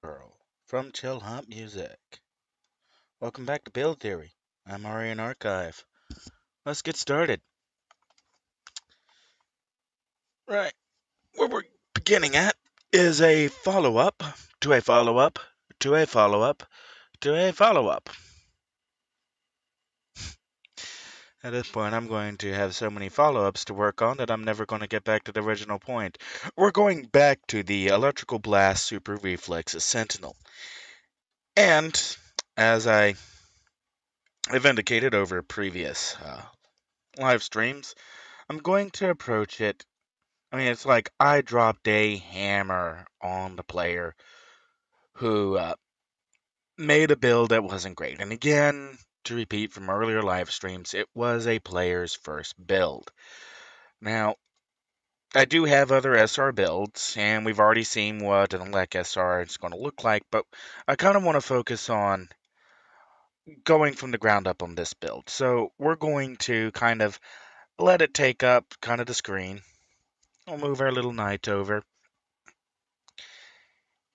Girl from Chill Hop Music. Welcome back to Build Theory. I'm Aurian Archive. Let's get started. Right, where we're beginning at is a follow up to a follow up to a follow up to a follow up. At this point, I'm going to have so many follow ups to work on that I'm never going to get back to the original point. We're going back to the Electrical Blast Super Reflex Sentinel. And as I have indicated over previous live streams, I'm going to approach it. I mean, it's like I dropped a hammer on the player who made a build that wasn't great. And again, to repeat from earlier live streams, it was a player's first build. Now, I do have other SR builds, and we've already seen what an Elec SR is going to look like, but I kind of want to focus on going from the ground up on this build. So we're going to kind of let it take up kind of the screen. We'll move our little knight over.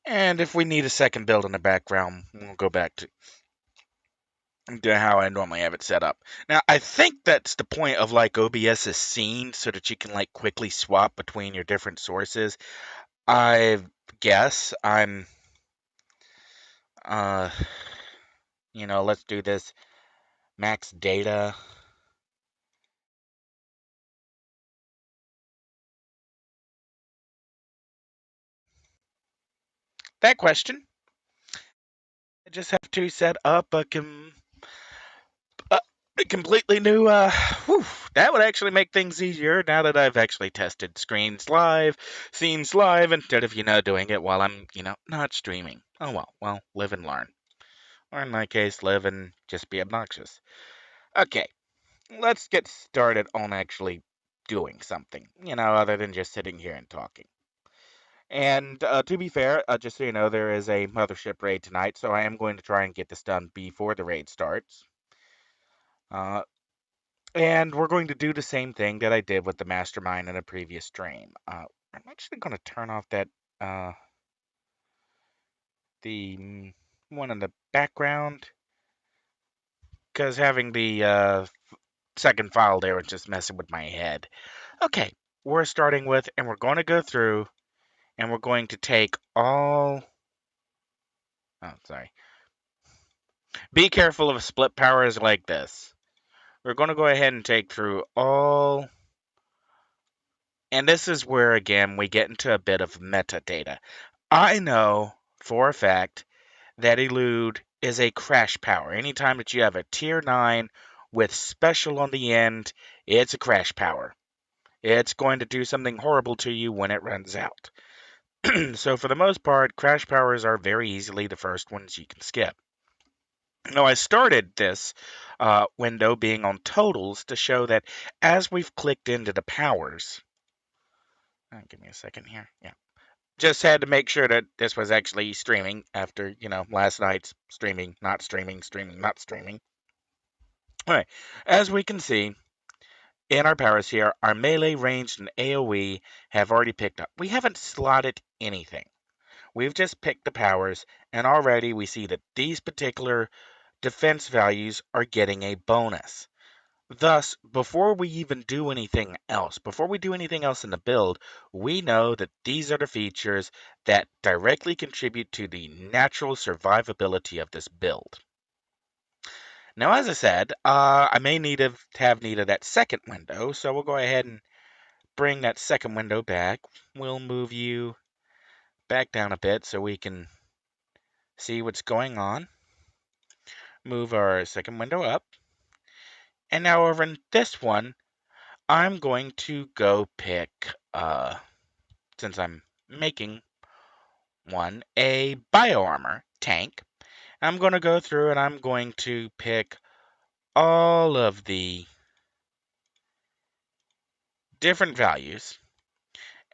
And if we need a second build in the background, we'll go back to how I normally have it set up. Now, I think that's the point of like OBS's scene so that you can like quickly swap between your different sources. I guess I'm, uh, let's do this max data. That question, I just have to set up uh, a completely new, whew, that would actually make things easier now that I've actually tested screens live, scenes live, instead of, doing it while I'm, not streaming. Oh well, live and learn. Or in my case, live and just be obnoxious. Okay, let's get started on actually doing something, other than just sitting here and talking. And to be fair, just so you know, there is a mothership raid tonight, so I am going to try and get this done before the raid starts. Uh, And we're going to do the same thing that I did with the mastermind in a previous stream. I'm actually going to turn off that the one in the background because having the second file there was just messing with my head. Okay, we're starting with, and we're going to go through, and we're going to take all. Oh, sorry. Be careful of split powers like this. We're going to go ahead and take through all. And this is where, again, we get into a bit of metadata. I know for a fact that Elude is a crash power. Anytime that you have a tier 9 with special on the end, it's a crash power. It's going to do something horrible to you when it runs out. So, for the most part, crash powers are very easily the first ones you can skip. Now, I started this window being on totals to show that as we've clicked into the powers, give me a second here. Yeah. Just had to make sure that this was actually streaming after, last night's streaming, not streaming, streaming, not streaming. All right. As we can see in our powers here, our melee, ranged, and AoE have already picked up. We haven't slotted anything. We've just picked the powers, and already we see that these particular defense values are getting a bonus. Thus, before we even do anything else, before we do anything else in the build, we know that these are the features that directly contribute to the natural survivability of this build. Now, as I said, I may need to have need of that second window, so we'll go ahead and bring that second window back. We'll move you back down a bit so we can see what's going on. Move our second window up. And now over in this one, I'm going to go pick, since I'm making one, a bioarmor tank. I'm going to go through and I'm going to pick all of the different values.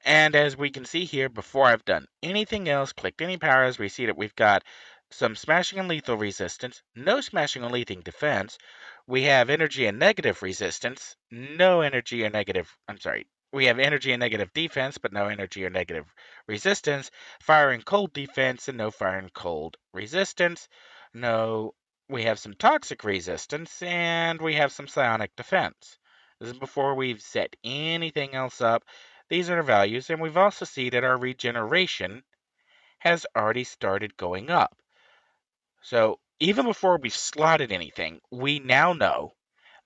And as we can see here, before I've done anything else, clicked any powers, we see that we've got some smashing and lethal resistance, no smashing and lethal defense. We have energy and negative resistance, no energy or negative, I'm sorry, We have energy and negative defense, but no energy or negative resistance. Fire and cold defense, and no fire and cold resistance. No, we have some toxic resistance, and we have some psionic defense. This is before we've set anything else up. These are the values, and we've also seen that our regeneration has already started going up. So even before we slotted anything, we now know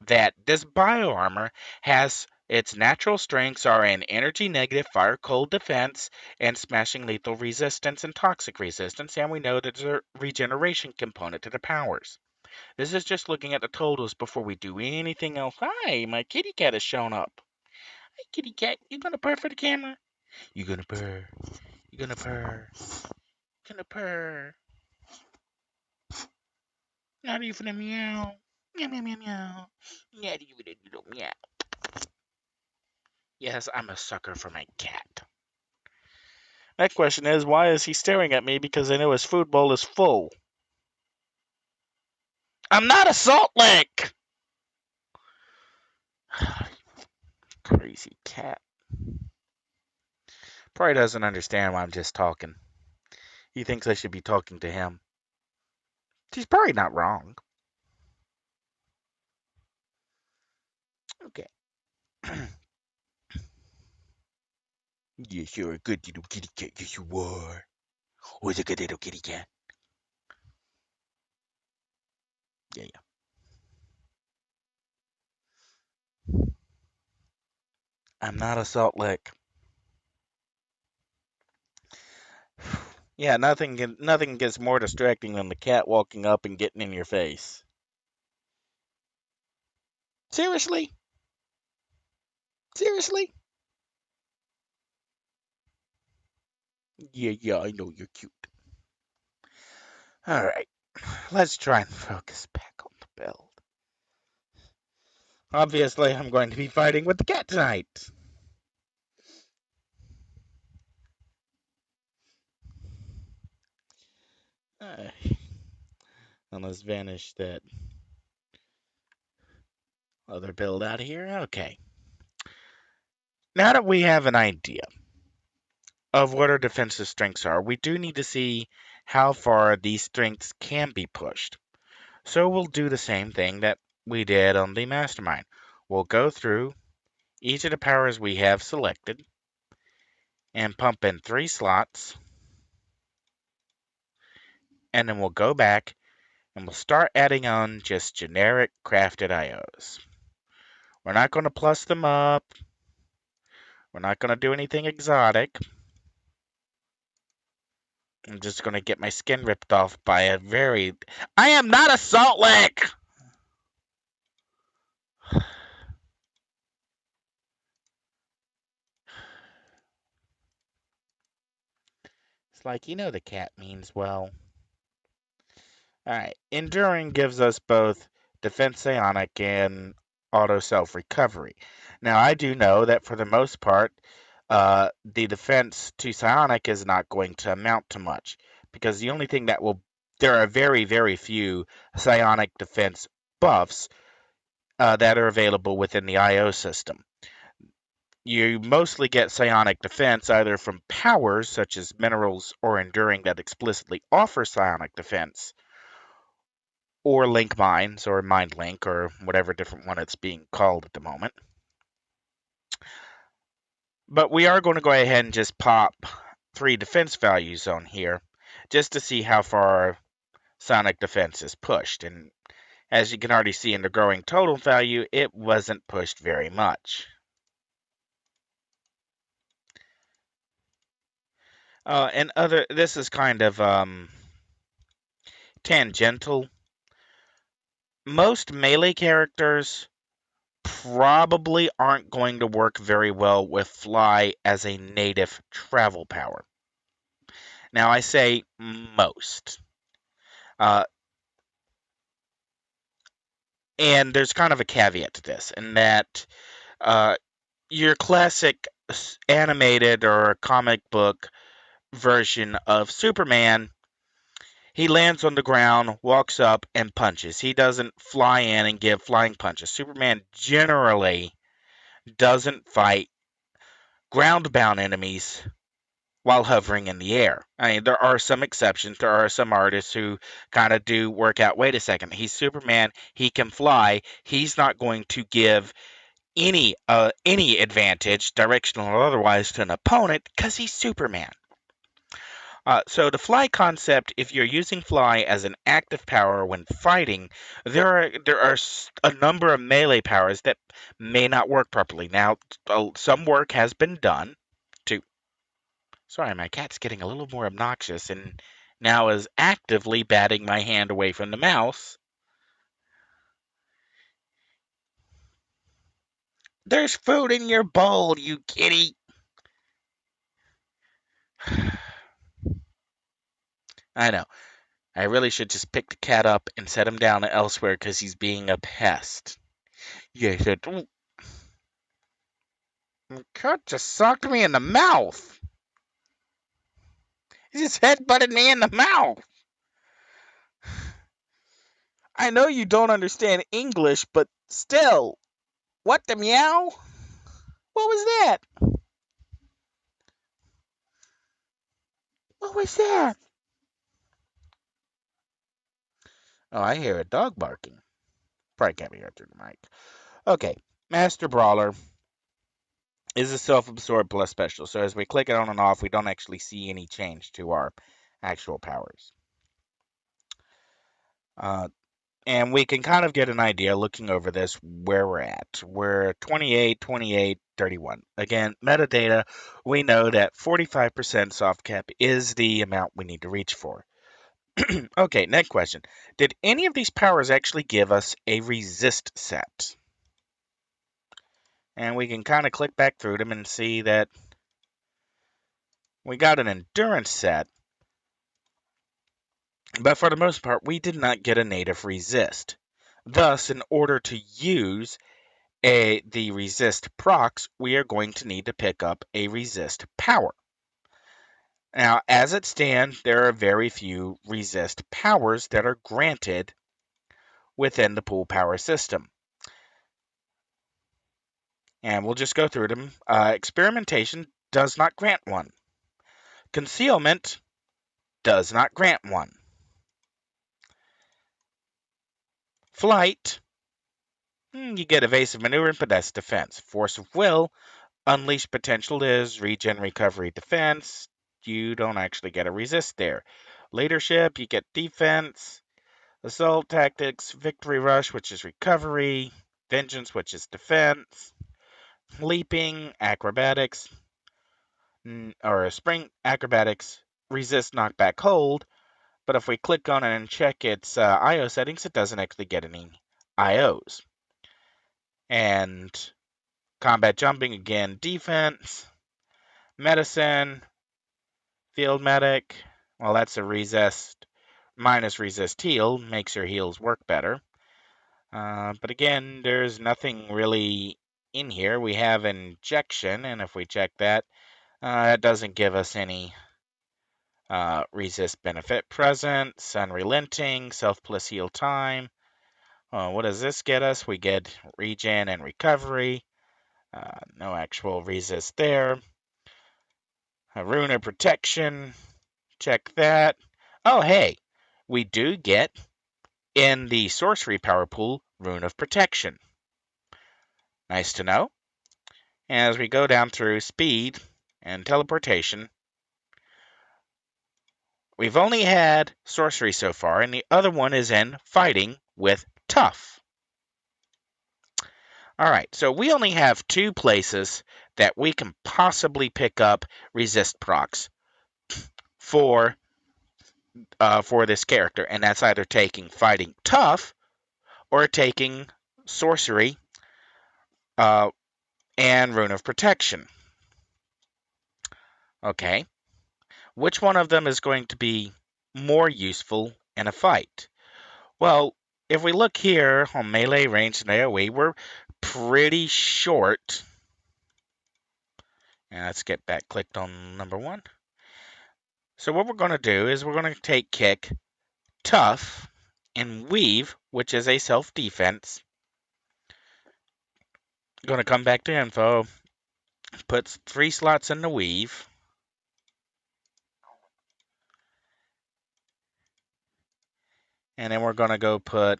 that this bioarmor has its natural strengths are in energy negative, fire cold defense, and smashing lethal resistance and toxic resistance, and we know that there's a regeneration component to the powers. This is just looking at the totals before we do anything else. Hi, my kitty cat has shown up. Hi, kitty cat. You gonna purr for the camera? You gonna purr? You gonna purr? Gonna purr? Not even a meow. Meow meow meow meow. Not even a little meow. Yes, I'm a sucker for my cat. That question is, why is he staring at me? Because I know his food bowl is full. I'm not a salt lick! Crazy cat. Probably doesn't understand why I'm just talking. He thinks I should be talking to him. He's probably not wrong. Okay. Yes, you're a good little kitty cat. Yes, you are. Who's a good little kitty cat? Yeah, yeah. I'm not a salt lick. Yeah, nothing gets more distracting than the cat walking up and getting in your face. Seriously? Seriously? Yeah, yeah, I know you're cute. All right, let's try and focus back on the build. Obviously, I'm going to be fighting with the cat tonight. Uh, and let's vanish that other build out of here. Okay. Now that we have an idea of what our defensive strengths are, we do need to see how far these strengths can be pushed. So we'll do the same thing that we did on the mastermind. We'll go through each of the powers we have selected and pump in 3 slots, and then we'll go back and we'll start adding on just generic crafted IOs. We're not going to plus them up. We're not going to do anything exotic. I'm just going to get my skin ripped off by a very... I am not a salt lick! It's like, the cat means well. Alright, Enduring gives us both Defense Psionic and Auto Self-Recovery. Now, I do know that for the most part, the defense to Psionic is not going to amount to much, because the only thing that will... There are very, very few Psionic defense buffs that are available within the IO system. You mostly get psionic defense either from powers such as minerals or enduring that explicitly offer psionic defense, or link mines or mind link or whatever different one it's being called at the moment. But we are going to go ahead and just pop 3 defense values on here just to see how far psionic defense is pushed. And as you can already see in the growing total value, it wasn't pushed very much. This is kind of tangential. Most melee characters probably aren't going to work very well with fly as a native travel power. Now, I say most. And there's kind of a caveat to this, in that your classic animated or comic book version of Superman, he lands on the ground, walks up, and punches. He doesn't fly in and give flying punches. Superman generally doesn't fight ground-bound enemies while hovering in the air. I mean, there are some exceptions. There are some artists who kind of do work out, wait a second, he's Superman, he can fly, he's not going to give any advantage, directional or otherwise, to an opponent because he's Superman. So the fly concept, if you're using fly as an active power when fighting, there are a number of melee powers that may not work properly. Now, some work has been done to. Sorry, my cat's getting a little more obnoxious and now is actively batting my hand away from the mouse. There's food in your bowl, you kitty. I know. I really should just pick the cat up and set him down elsewhere because he's being a pest. Yeah, said, "Ooh, the cat just socked me in the mouth. He just headbutted me in the mouth. I know you don't understand English, but still, what the meow? What was that? What was that? Oh, I hear a dog barking. Probably can't be heard through the mic. Okay, Master Brawler is a self-absorbed plus special. So as we click it on and off, we don't actually see any change to our actual powers. And we can kind of get an idea looking over this where we're at. We're 28, 28, 31. Again, metadata, we know that 45% soft cap is the amount we need to reach for. Okay, next question. Did any of these powers actually give us a resist set? And we can kind of click back through them and see that we got an endurance set, but for the most part, we did not get a native resist. Thus, in order to use the resist procs, we are going to need to pick up a resist power. Now, as it stands, there are very few resist powers that are granted within the pool power system. And we'll just go through them. Experimentation does not grant one. Concealment does not grant one. Flight, you get evasive maneuvering, but that's defense. Force of will, unleash potential is regen, recovery, defense. You don't actually get a resist there. Leadership, you get defense. Assault tactics, victory rush, which is recovery. Vengeance, which is defense. Leaping, acrobatics, or spring acrobatics, resist, knockback, hold. But if we click on it and check its IO settings, it doesn't actually get any IOs. And combat jumping, again, defense. Medicine, field medic, well, that's a resist, minus resist heal, makes your heals work better. But again, there's nothing really in here. We have injection, and if we check that, that doesn't give us any resist benefit. Presence, unrelenting, self plus heal time. What does this get us? We get regen and recovery. No actual resist there. A rune of protection. Check that. Oh, hey, we do get in the sorcery power pool Rune of Protection. Nice to know. As we go down through speed and teleportation, we've only had sorcery so far, and the other one is in fighting with tough. Alright, so we only have two places that we can possibly pick up resist procs for this character, and that's either taking fighting tough or taking sorcery and Rune of Protection. Okay, which one of them is going to be more useful in a fight? Well, if we look here on melee, range, and AoE, we're pretty short. And let's get back clicked on number one. So what we're going to do is we're going to take kick, tough, and weave, which is a self-defense. Going to come back to info. Puts 3 slots in the weave. And then we're going to go put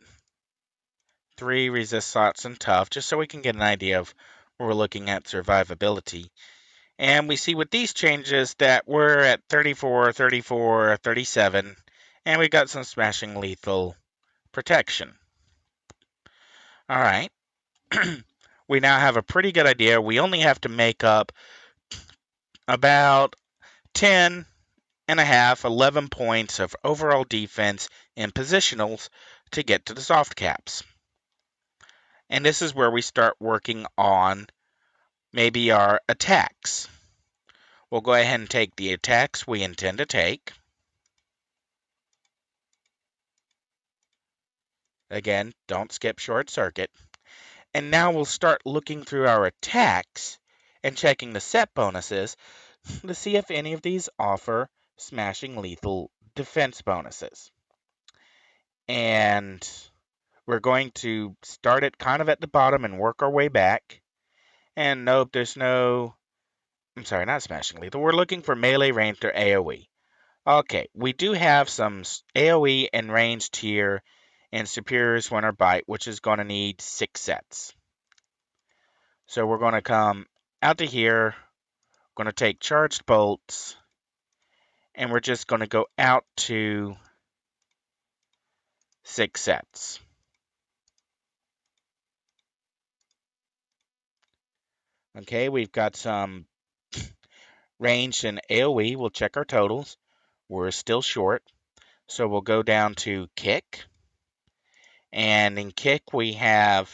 3 resist slots in tough, just so we can get an idea of where we're looking at survivability. And we see with these changes that we're at 34, 34, 37, and we got some smashing lethal protection. All right. We now have a pretty good idea. We only have to make up about 10 and a half, 11 points of overall defense in positionals to get to the soft caps. And this is where we start working on maybe our attacks. We'll go ahead and take the attacks we intend to take. Again, don't skip short circuit. And now we'll start looking through our attacks and checking the set bonuses to see if any of these offer smashing lethal defense bonuses. And we're going to start it kind of at the bottom and work our way back. And nope, there's no... I'm sorry, not smashing lethal. We're looking for melee, ranged, or AoE. Okay, we do have some AoE and ranged here in Superior's Winter Bite, which is going to need 6 sets. So we're going to come out to here, going to take charged bolts, and we're just going to go out to 6 sets. Okay, we've got some ranged and AoE. We'll check our totals. We're still short, so we'll go down to kick. And in kick, we have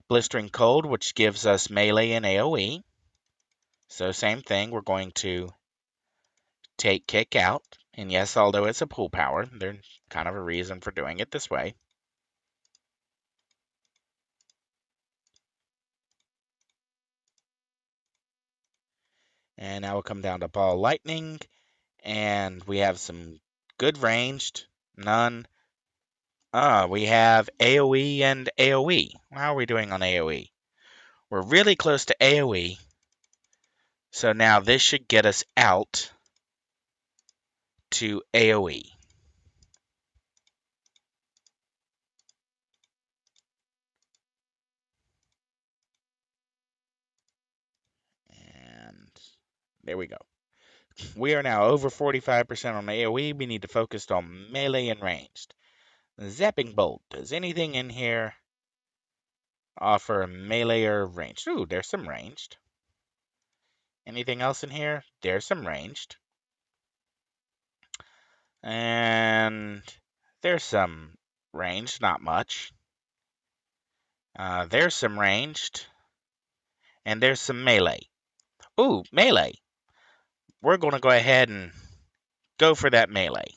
blistering cold, which gives us melee and AoE. So same thing, we're going to take kick out. And yes, although it's a pool power, there's kind of a reason for doing it this way. And now we'll come down to ball lightning. And we have some good ranged, none. We have AoE and AoE. How are we doing on AoE? We're really close to AoE. So now this should get us out to AoE. And there we go. We are now over 45% on AoE. We need to focus on melee and ranged. Zapping Bolt. Does anything in here offer melee or ranged? Ooh, there's some ranged. Anything else in here? There's some ranged. And there's some ranged, not much. There's some ranged. And there's some melee. Ooh, melee. We're going to go ahead and go for that melee.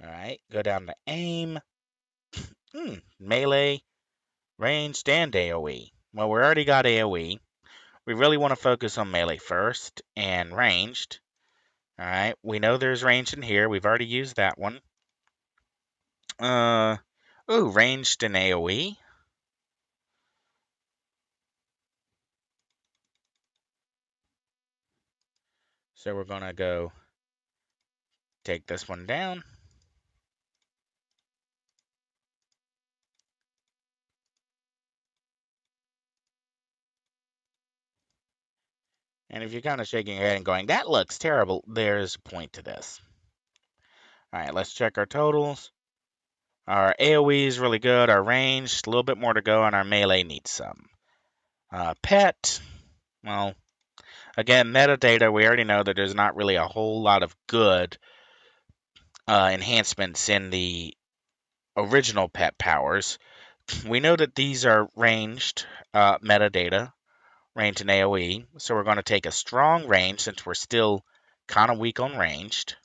All right, go down to aim. Melee, ranged, and AoE. Well, we already got AoE. We really want to focus on melee first and ranged. All right, we know there's ranged in here. We've already used that one. Ranged and AoE. So we're gonna go take this one down. And if you're kind of shaking your head and going, that looks terrible, there's a point to this. All right, let's check our totals. Our AoE is really good. Our range, a little bit more to go, and our melee needs some. Pet, well, again, metadata, we already know that there's not really a whole lot of good enhancements in the original pet powers. We know that these are ranged metadata, range and AoE, so we're going to take a strong range since we're still kind of weak on ranged.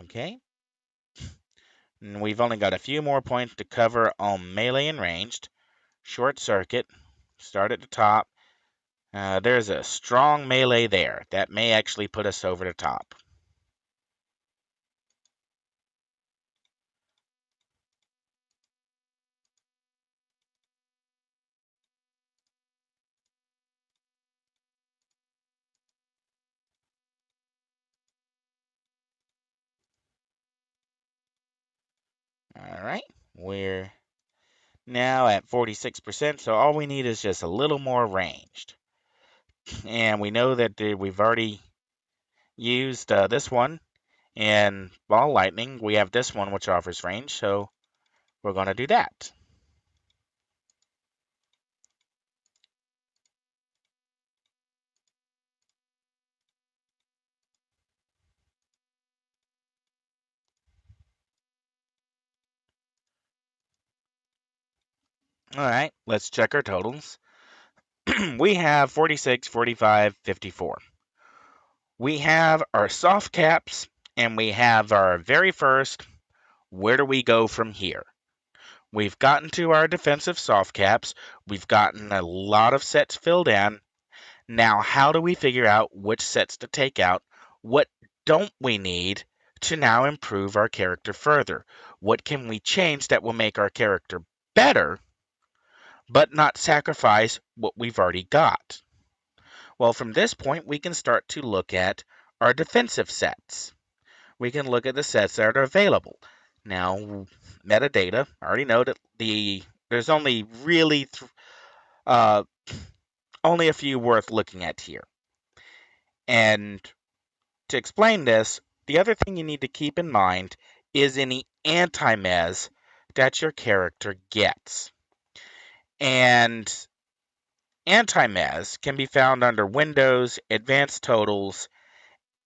Okay. And we've only got a few more points to cover on melee and ranged. Short circuit. Start at the top. There's a strong melee there. That may actually put us over the top. Alright. We're now at 46%, so all we need is just a little more ranged. And we know that we've already used this one in ball lightning. We have this one which offers range, so we're going to do that. Alright, let's check our totals. We have 46, 45, 54. We have our soft caps, and we have our very first, where do we go from here? We've gotten to our defensive soft caps. We've gotten a lot of sets filled in. Now, how do we figure out which sets to take out? What don't we need to now improve our character further? What can we change that will make our character better, but not sacrifice what we've already got? Well, from this point, we can start to look at our defensive sets. We can look at the sets that are available. Now, metadata, I already know that there's only really only a few worth looking at here. And to explain this, the other thing you need to keep in mind is any anti-mez that your character gets. And anti-mez can be found under Windows, Advanced Totals,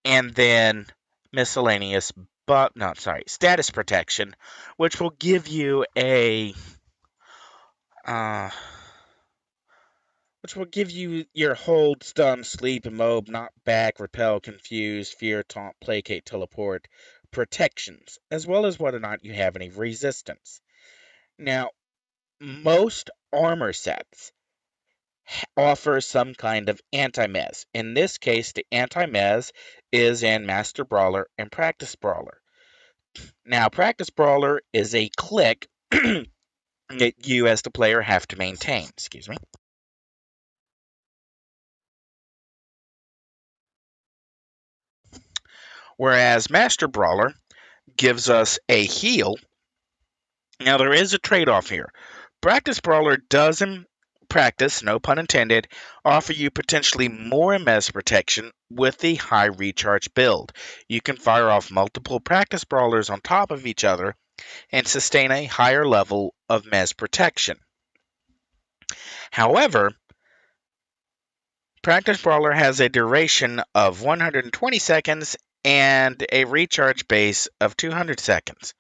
and then miscellaneous, status protection, which will give you your hold, stun, sleep, immob, knock back, repel, confuse, fear, taunt, placate, teleport protections, as well as whether or not you have any resistance. Now, most armor sets offer some kind of anti-mez. In this case, the anti-mez is in Master Brawler and Practice Brawler. Now, Practice Brawler is a click that you as the player have to maintain. Excuse me. Whereas Master Brawler gives us a heal. Now, there is a trade-off here. Practice Brawler does in practice, no pun intended, offer you potentially more mez protection with the high recharge build. You can fire off multiple Practice Brawlers on top of each other and sustain a higher level of mez protection. However, Practice Brawler has a duration of 120 seconds and a recharge base of 200 seconds.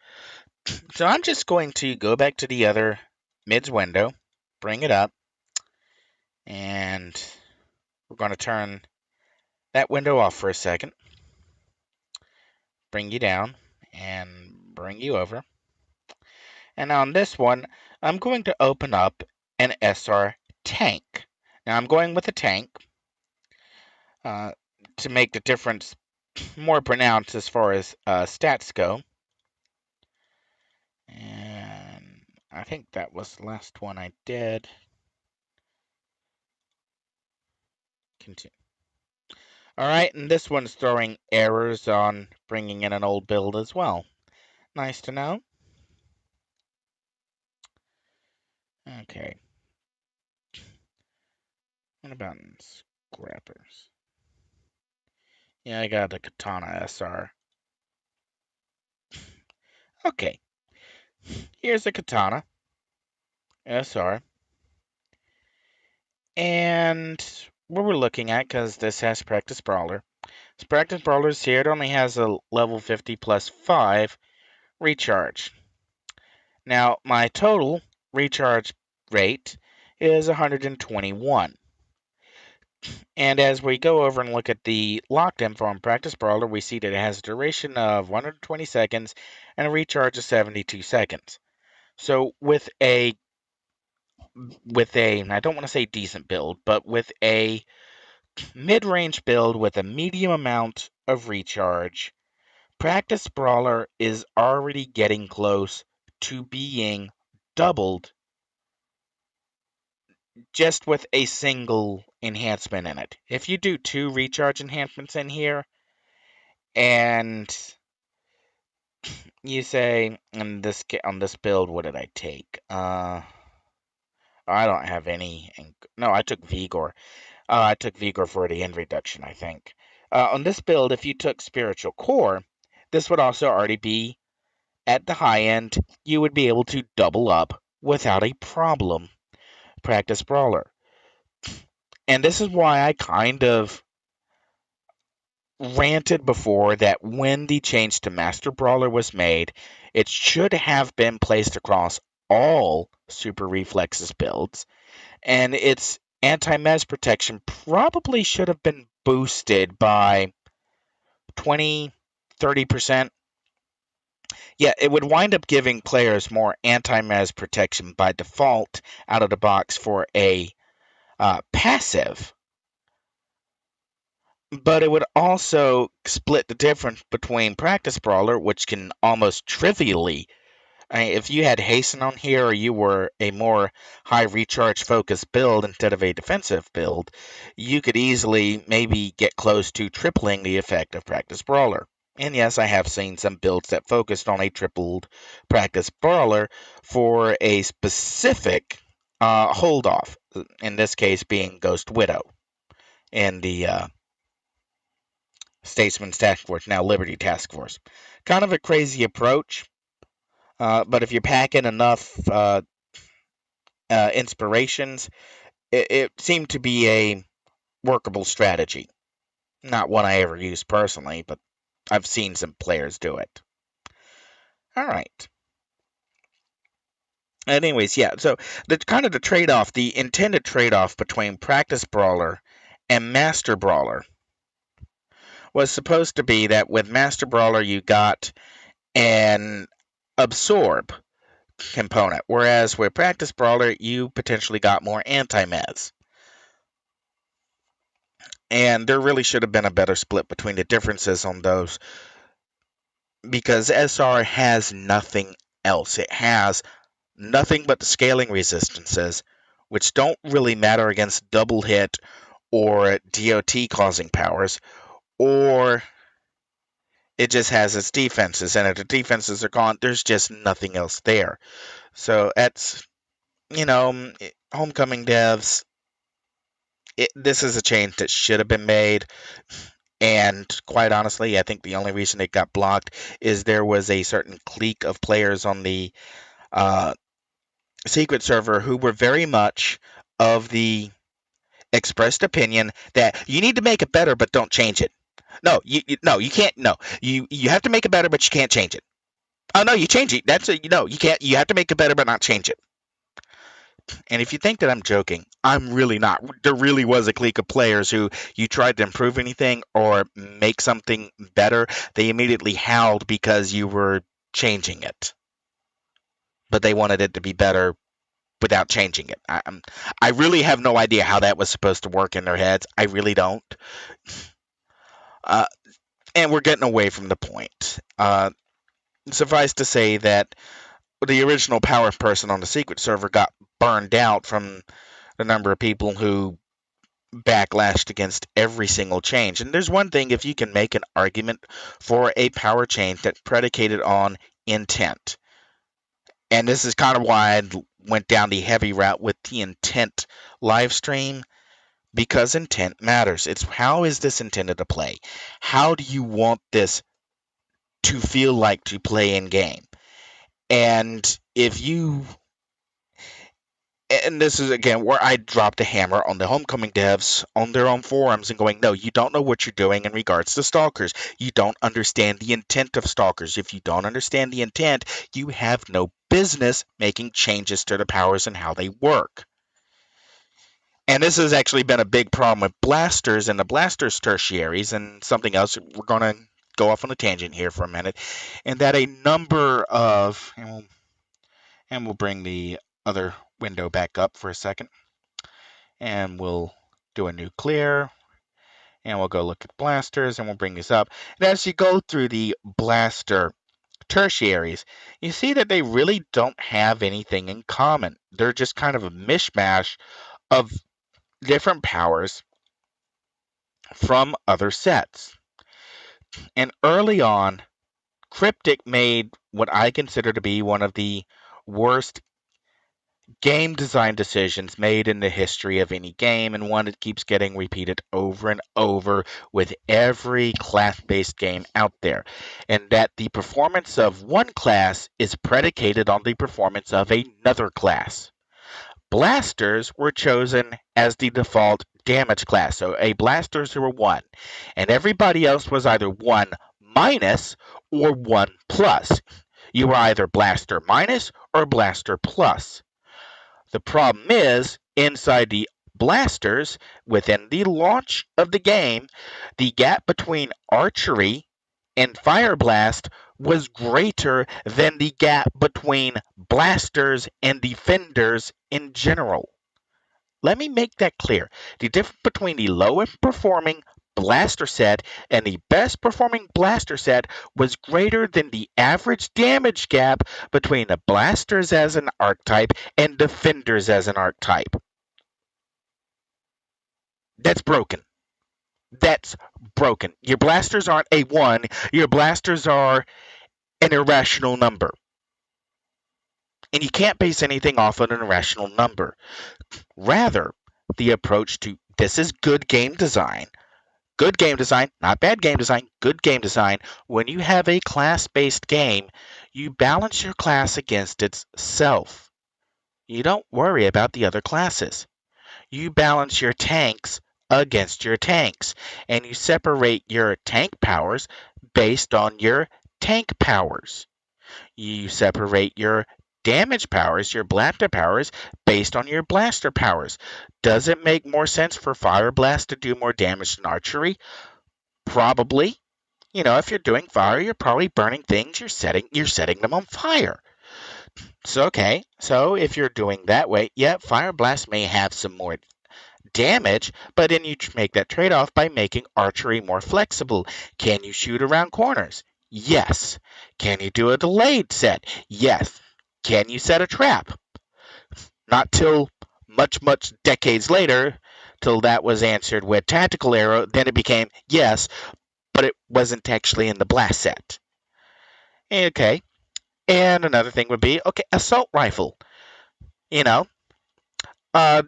So I'm just going to go back to the other mids window, bring it up, and we're going to turn that window off for a second, bring you down, and bring you over. And on this one, I'm going to open up an SR tank. Now I'm going with a tank to make the difference more pronounced as far as stats go. And I think that was the last one I did. Continue. Alright, and this one's throwing errors on bringing in an old build as well. Nice to know. Okay. What about scrappers? Yeah, I got the Katana SR. Okay. Here's a Katana SR. And what we're looking at, because this has Practice Brawler. This Practice Brawler's here. It only has a level 50 plus 5 recharge. Now, my total recharge rate is 121. And as we go over and look at the locked info on Practice Brawler, we see that it has a duration of 120 seconds and a recharge of 72 seconds. So with a I don't want to say decent build, but with a mid-range build with a medium amount of recharge, Practice Brawler is already getting close to being doubled just with a single enhancement in it. If you do 2 recharge enhancements in here and you say on this build, what did I take? I don't have any. No, I took Vigor. I took Vigor for the end reduction, I think. On this build, if you took Spiritual Core, this would also already be at the high end. You would be able to double up without a problem. Practice Brawler. And this is why I kind of ranted before that when the change to Master Brawler was made, it should have been placed across all Super Reflexes builds, and its anti-mez protection probably should have been boosted by 20, 30%. Yeah, it would wind up giving players more anti-mez protection by default out of the box for a passive, but it would also split the difference between Practice Brawler, which can almost trivially, if you had Hasten on here or you were a more high recharge focused build instead of a defensive build, you could easily maybe get close to tripling the effect of Practice Brawler. And yes, I have seen some builds that focused on a tripled Practice Brawler for a specific hold off, in this case being Ghost Widow in the Statesman's Task Force, now Liberty Task Force. Kind of a crazy approach, but if you pack in enough inspirations, it seemed to be a workable strategy. Not one I ever used personally, but I've seen some players do it. All right. Anyways, yeah. So the trade-off, the intended trade-off between Practice Brawler and Master Brawler was supposed to be that with Master Brawler you got an absorb component, whereas with Practice Brawler you potentially got more anti-mez. And there really should have been a better split between the differences on those because SR has nothing else. It has nothing but the scaling resistances, which don't really matter against double hit or DOT causing powers, or it just has its defenses, and if the defenses are gone, there's just nothing else there. So that's, Homecoming devs, this is a change that should have been made. And quite honestly, I think the only reason it got blocked is there was a certain clique of players on the uh, secret server who were very much of the expressed opinion that you need to make it better, but don't change it. No, no, you can't. No, you have to make it better, but you can't change it. Oh no, you change it. That's a, no, you can't. You have to make it better, but not change it. And if you think that I'm joking, I'm really not. There really was a clique of players who you tried to improve anything or make something better, they immediately howled because you were changing it. But they wanted it to be better without changing it. I really have no idea how that was supposed to work in their heads. I really don't. Uh, and we're getting away from the point. Suffice to say that the original power person on the secret server got burned out from the number of people who backlashed against every single change. And there's one thing if you can make an argument for a power change that's predicated on intent. And this is kind of why I went down the heavy route with the intent live stream, because intent matters. It's how is this intended to play? How do you want this to feel like to play in game? And if you and this is again where I dropped a hammer on the Homecoming devs on their own forums and going, no, you don't know what you're doing in regards to stalkers. You don't understand the intent of stalkers. If you don't understand the intent, you have no business making changes to the powers and how they work. And this has actually been a big problem with blasters and the blasters tertiaries, and something else. We're going to go off on a tangent here for a minute, and that a number of, and we'll bring the other window back up for a second, and we'll do a new clear, and we'll go look at blasters, and we'll bring this up. And as you go through the blaster tertiaries, you see that they really don't have anything in common. They're just kind of a mishmash of different powers from other sets. And early on, Cryptic made what I consider to be one of the worst game design decisions made in the history of any game, and one that keeps getting repeated over and over with every class-based game out there. And that the performance of one class is predicated on the performance of another class. Blasters were chosen as the default damage class, so a blasters were 1, and everybody else was either 1 minus or 1 plus. You were either blaster minus or blaster plus. The problem is, inside the blasters, within the launch of the game, the gap between archery and fire blast was greater than the gap between blasters and defenders in general. Let me make that clear. The difference between the lowest performing blaster set and the best performing blaster set was greater than the average damage gap between the blasters as an archetype and defenders as an archetype. That's broken. That's broken. Your blasters aren't a 1, your blasters are an irrational number. And you can't base anything off of an irrational number. Rather, the approach to this is good game design. Good game design, not bad game design, good game design. When you have a class-based game, you balance your class against itself. You don't worry about the other classes. You balance your tanks against your tanks, and you separate your tank powers based on your tank powers. You separate your damage powers, your blaster powers, based on your blaster powers. Does it make more sense for Fire Blast to do more damage than archery? Probably. If you're doing fire, you're probably burning things, you're setting them on fire. So okay, so if you're doing that way, yeah, Fire Blast may have some more damage, but then you make that trade-off by making archery more flexible. Can you shoot around corners? Yes. Can you do a delayed set? Yes. Can you set a trap? Not till much decades later, till that was answered with tactical arrow, then it became yes, but it wasn't actually in the blast set. Okay. And another thing would be, okay, assault rifle. You know, uh,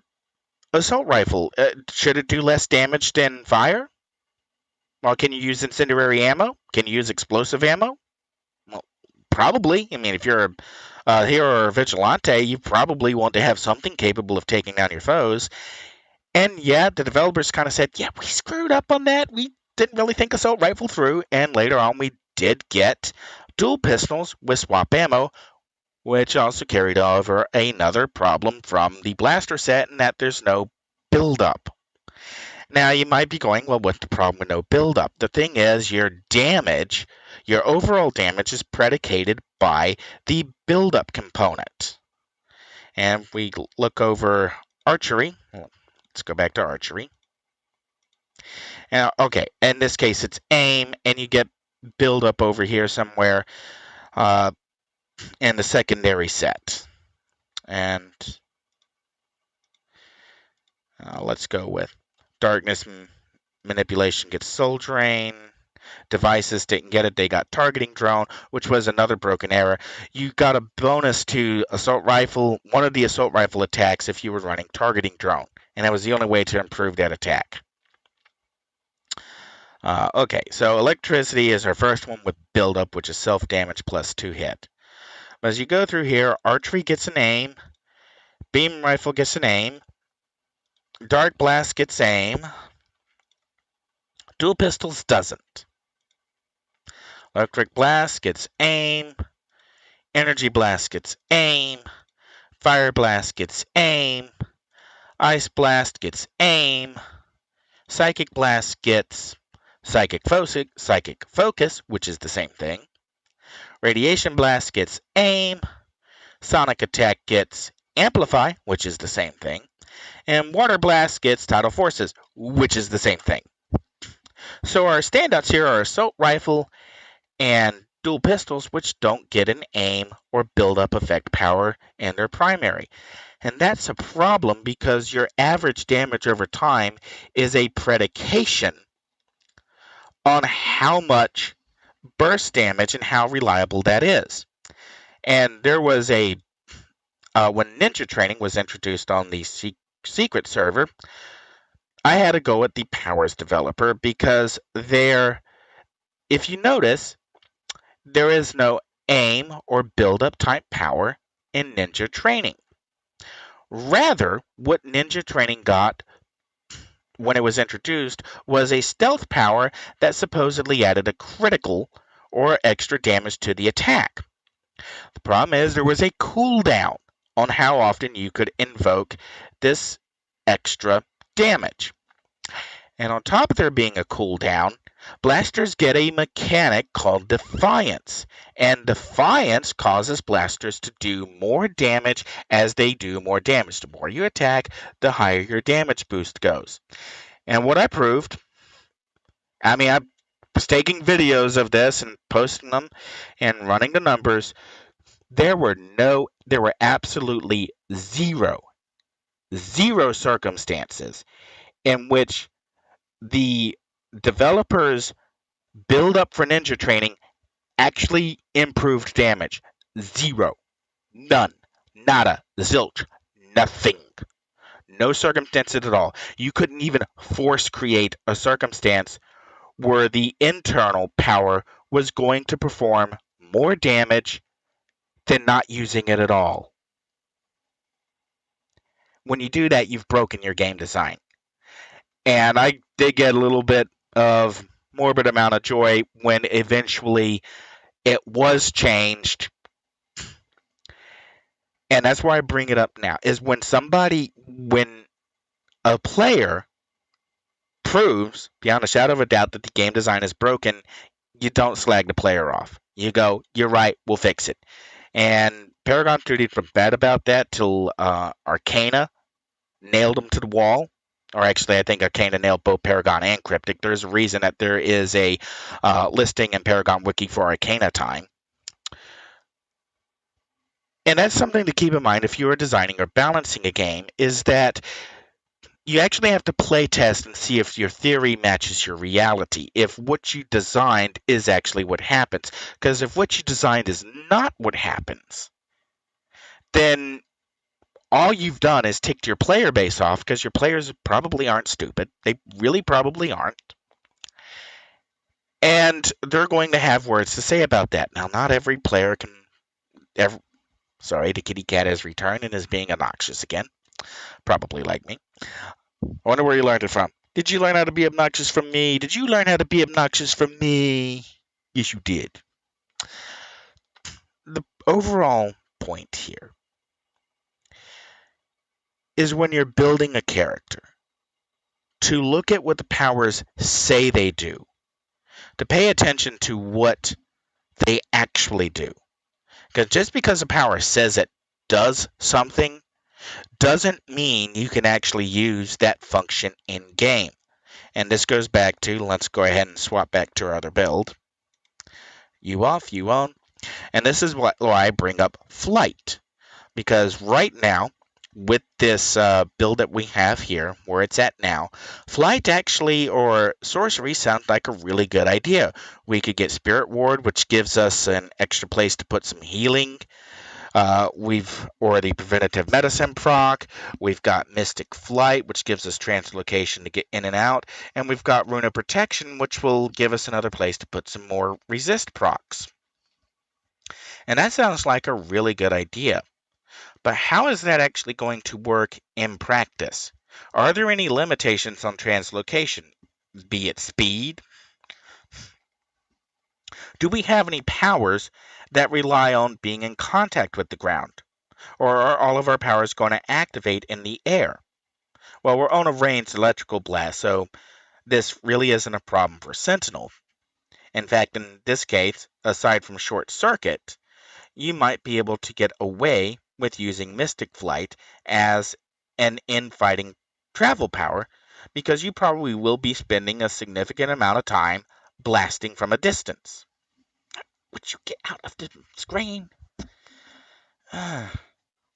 assault rifle, should it do less damage than fire? Well, can you use incendiary ammo? Can you use explosive ammo? Well, probably. I mean, if you're a hero or a vigilante, you probably want to have something capable of taking down your foes. And yeah, the developers kind of said, yeah, we screwed up on that. We didn't really think assault rifle through. And later on, we did get dual pistols with swap ammo, which also carried over another problem from the blaster set, in that there's no build-up. Now, you might be going, well, what's the problem with no build-up? The thing is, your damage, your overall damage is predicated by the build-up component. And if we look over archery, let's go back to archery. Now, okay, in this case, it's aim, and you get build-up over here somewhere in the secondary set. And let's go with darkness manipulation gets soul drain. Devices didn't get it. They got targeting drone, which was another broken error. You got a bonus to assault rifle, one of the assault rifle attacks, if you were running targeting drone. And that was the only way to improve that attack. Okay, so electricity is our first one with build-up, which is self-damage plus 2 hit. But as you go through here, archery gets an aim, beam rifle gets an aim, dark blast gets aim, dual pistols doesn't. Electric blast gets aim, energy blast gets aim, fire blast gets aim, Ice Blast gets aim. Psychic Blast gets Psychic Focus, which is the same thing. Radiation Blast gets aim. Sonic Attack gets Amplify, which is the same thing. And Water Blast gets Tidal Forces, which is the same thing. So our standouts here are Assault Rifle and Dual Pistols, which don't get an aim or build up effect power in their primary. And that's a problem because your average damage over time is a predication on how much burst damage and how reliable that is. And there was when Ninja Training was introduced on the secret server, I had to go with the Powers developer because if you notice, there is no aim or build up type power in Ninja Training. Rather, what Ninja Training got when it was introduced was a stealth power that supposedly added a critical or extra damage to the attack. The problem is there was a cooldown on how often you could invoke this extra damage. And on top of there being a cooldown, blasters get a mechanic called Defiance. And Defiance causes blasters to do more damage as they do more damage. The more you attack, the higher your damage boost goes. And what I proved, I was taking videos of this and posting them and running the numbers. There were absolutely zero circumstances in which the developers build up for Ninja Training actually improved damage. Zero. None. Nada. Zilch. Nothing. No circumstances at all. You couldn't even force create a circumstance where the internal power was going to perform more damage than not using it at all. When you do that, you've broken your game design. And I did get a little bit of morbid amount of joy when eventually it was changed. And that's why I bring it up now, is when a player proves beyond a shadow of a doubt that the game design is broken, you don't slag the player off. You go, you're right, we'll fix it. And Paragon 3D's been bad about that till Arcana nailed them to the wall. Or actually, I think Arcana nailed both Paragon and Cryptic. There's a reason that there is a listing in Paragon Wiki for Arcana time. And that's something to keep in mind if you are designing or balancing a game, is that you actually have to play test and see if your theory matches your reality, if what you designed is actually what happens. Because if what you designed is not what happens, then all you've done is ticked your player base off, because your players probably aren't stupid. They really probably aren't. And they're going to have words to say about that. Now, not every player can... Sorry, the kitty cat has returned and is being obnoxious again. Probably like me. I wonder where you learned it from. Did you learn how to be obnoxious from me? Did you learn how to be obnoxious from me? Yes, you did. The overall point here is when you're building a character, to look at what the powers say they do, to pay attention to what they actually do. Because just because a power says it does something doesn't mean you can actually use that function in game. And this goes back to, let's go ahead and swap back to our other build. You off, you on. And this is why I bring up Flight. Because right now, with this build that we have here, where it's at now, Flight actually, or Sorcery, sounds like a really good idea. We could get Spirit Ward, which gives us an extra place to put some healing. We've already Preventative Medicine proc. We've got Mystic Flight, which gives us translocation to get in and out. And we've got Runa Protection, which will give us another place to put some more resist procs. And that sounds like a really good idea. But how is that actually going to work in practice? Are there any limitations on translocation, be it speed? Do we have any powers that rely on being in contact with the ground? Or are all of our powers going to activate in the air? Well, we're on a ranged electrical blast, so this really isn't a problem for Sentinel. In fact, in this case, aside from short circuit, you might be able to get away with using Mystic Flight as an infighting travel power because you probably will be spending a significant amount of time blasting from a distance. Would you get out of the screen? Why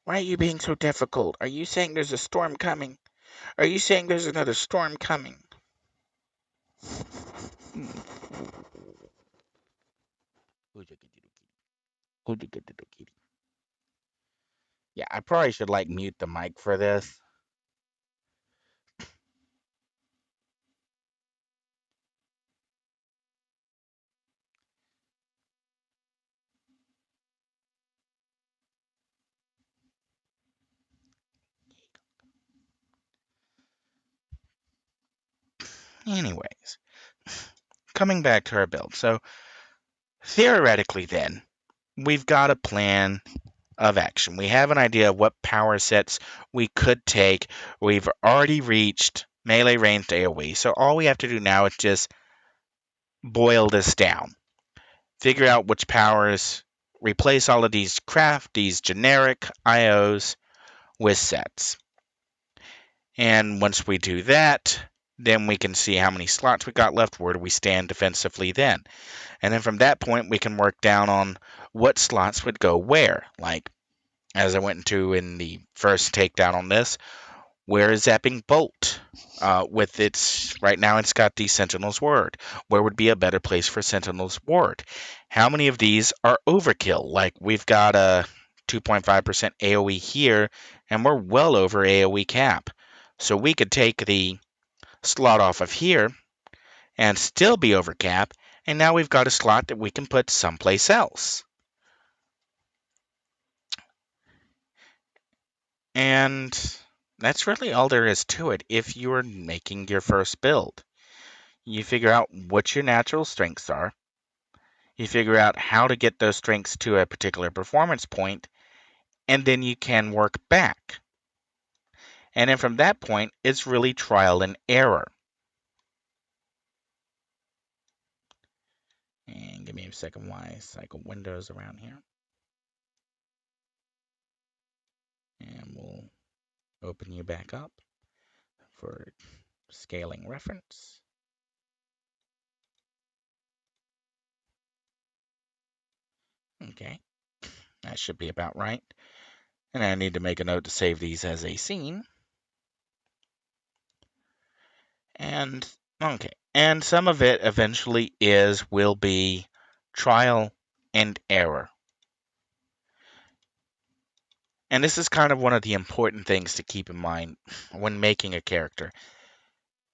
are you being so difficult? Are you saying there's a storm coming? Are you saying there's another storm coming? Yeah, I probably should like mute the mic for this. Anyways, coming back to our build. So theoretically then, we've got a plan of action. We have an idea of what power sets we could take. We've already reached melee ranged AoE, so all we have to do now is just boil this down. Figure out which powers replace all of these generic IOs with sets. And once we do that, then we can see how many slots we got left, where do we stand defensively then. And then from that point, we can work down on what slots would go where. Like, as I went into in the first takedown on this, where is Zapping Bolt? With its, right now it's got the Sentinel's Ward. Where would be a better place for Sentinel's Ward? How many of these are overkill? Like, we've got a 2.5% AoE here, and we're well over AoE cap. So we could take the slot off of here and still be over cap, and now we've got a slot that we can put someplace else. And that's really all there is to it if you're making your first build. You figure out what your natural strengths are, you figure out how to get those strengths to a particular performance point, and then you can work back. And then from that point, it's really trial and error. And give me a second while I cycle windows around here. And we'll open you back up for scaling reference. Okay, that should be about right. And I need to make a note to save these as a scene. And okay, and some of it eventually will be trial and error. And this is kind of one of the important things to keep in mind when making a character.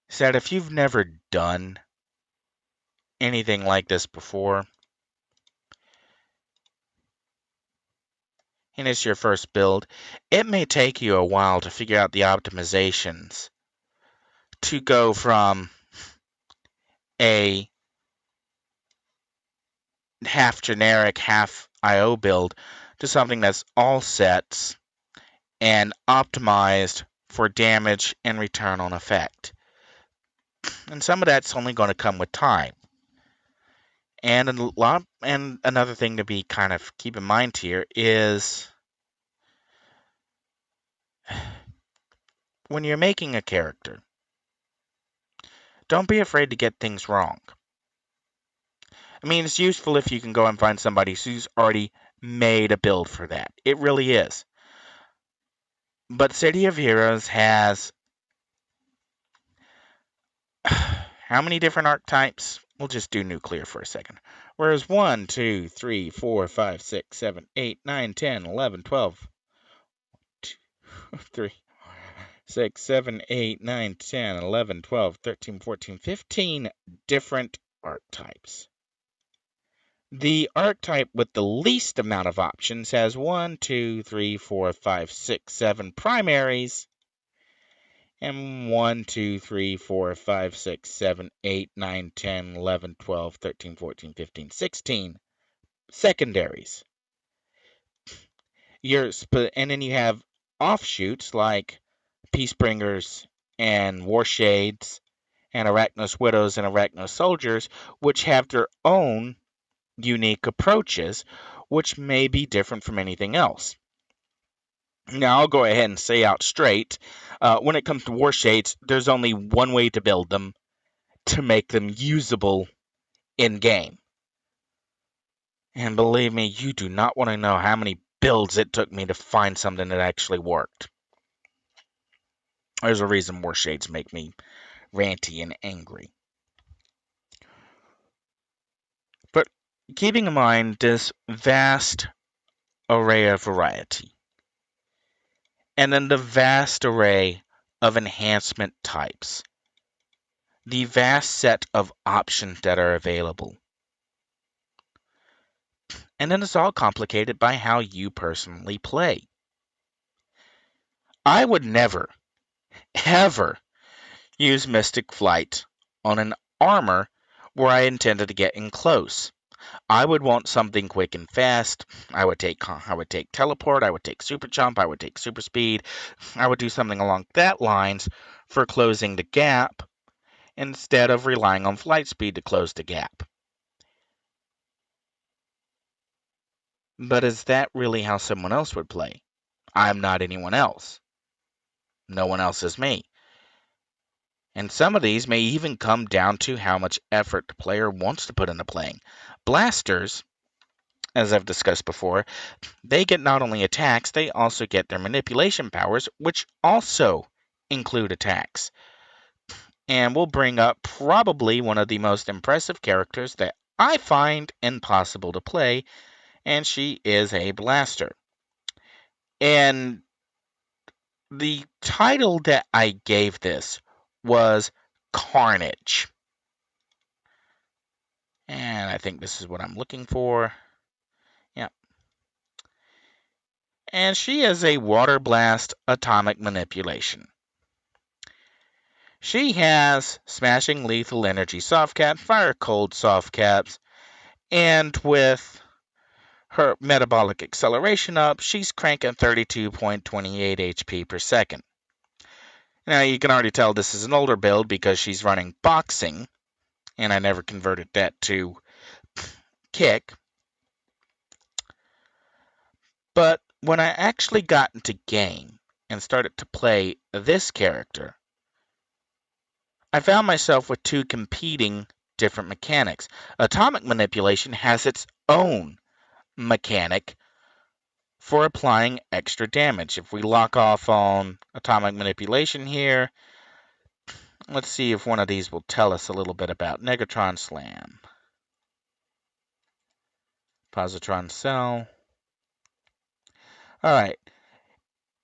Is that if you've never done anything like this before, and it's your first build, it may take you a while to figure out the optimizations to go from a half generic, half IO build to something that's all sets and optimized for damage and return on effect. And some of that's only going to come with time. And another thing to be kind of keep in mind here is when you're making a character, don't be afraid to get things wrong. I mean, it's useful if you can go and find somebody who's already made a build for that. It really is. But City of Heroes has how many different archetypes? We'll just do nuclear for a second. Whereas 1, 2, 3, 4, 5, 6, 7, 8, 9, 10, 11, 12, 3, 6, 7, 8, 9, 10, 11, 12, 13, 14, 15 different archetypes. The archetype with the least amount of options has 1, 2, 3, 4, 5, 6, 7 primaries, and 1, 2, 3, 4, 5, 6, 7, 8, 9, 10, 11, 12, 13, 14, 15, 16 secondaries. And then you have offshoots like Peacebringers and War Shades and Arachnos Widows and Arachnos Soldiers, which have their own unique approaches, which may be different from anything else. Now, I'll go ahead and say out straight, when it comes to War Shades, there's only one way to build them, to make them usable in-game. And believe me, you do not want to know how many builds it took me to find something that actually worked. There's a reason War Shades make me ranty and angry. But keeping in mind this vast array of variety, and then the vast array of enhancement types, the vast set of options that are available, and then it's all complicated by how you personally play. I would never, ever use Mystic Flight on an armor where I intended to get in close. I would want something quick and fast. I would take teleport, I would take super jump, I would take super speed. I would do something along that lines for closing the gap instead of relying on flight speed to close the gap. But is that really how someone else would play? I'm not anyone else. No one else is me. And some of these may even come down to how much effort the player wants to put into playing. Blasters, as I've discussed before, they get not only attacks, they also get their manipulation powers, which also include attacks. And we'll bring up probably one of the most impressive characters that I find impossible to play, and she is a blaster. And the title that I gave this was Carnage. And I think this is what I'm looking for. Yeah. And she is a water blast atomic manipulation. She has smashing lethal energy soft cap, fire cold soft caps, and with her metabolic acceleration up, she's cranking 32.28 HP per second. Now you can already tell this is an older build because she's running boxing, and I never converted that to kick. But when I actually got into game and started to play this character, I found myself with two competing different mechanics. Atomic manipulation has its own mechanic for applying extra damage. If we lock off on atomic manipulation here, let's see if one of these will tell us a little bit about Negatron Slam. Positron Cell. Alright.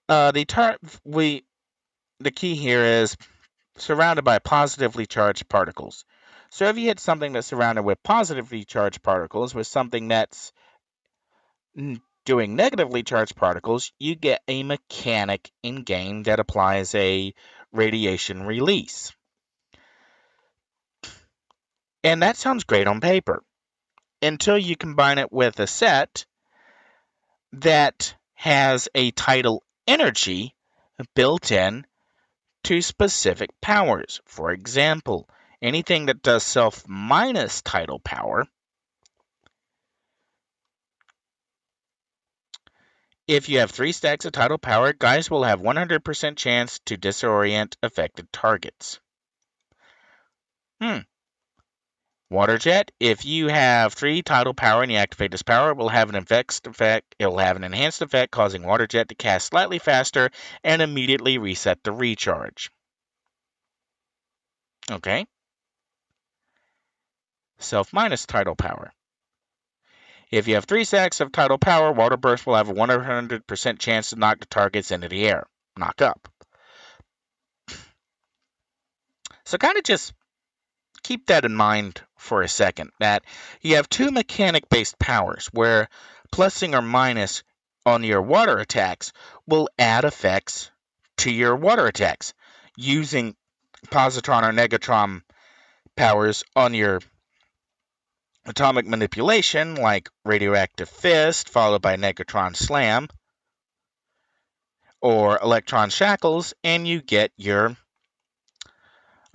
The key here is surrounded by positively charged particles. So if you hit something that's surrounded with positively charged particles with something that's doing negatively charged particles, you get a mechanic in game that applies a radiation release. And that sounds great on paper until you combine it with a set that has a tidal energy built in to specific powers. For example, anything that does self minus tidal power, if you have 3 stacks of tidal power, guys will have 100% chance to disorient affected targets. Water Jet, if you have 3 tidal power and you activate this power, it will have an enhanced effect causing Water Jet to cast slightly faster and immediately reset the recharge. Okay. Self minus tidal power. If you have 3 stacks of tidal power, Water Burst will have a 100% chance to knock the targets into the air. Knock up. So kind of just keep that in mind for a second, that you have 2 mechanic-based powers where plussing or minus on your water attacks will add effects to your water attacks. Using positron or negatron powers on your atomic manipulation, like radioactive fist, followed by negatron slam, or electron shackles, and you get your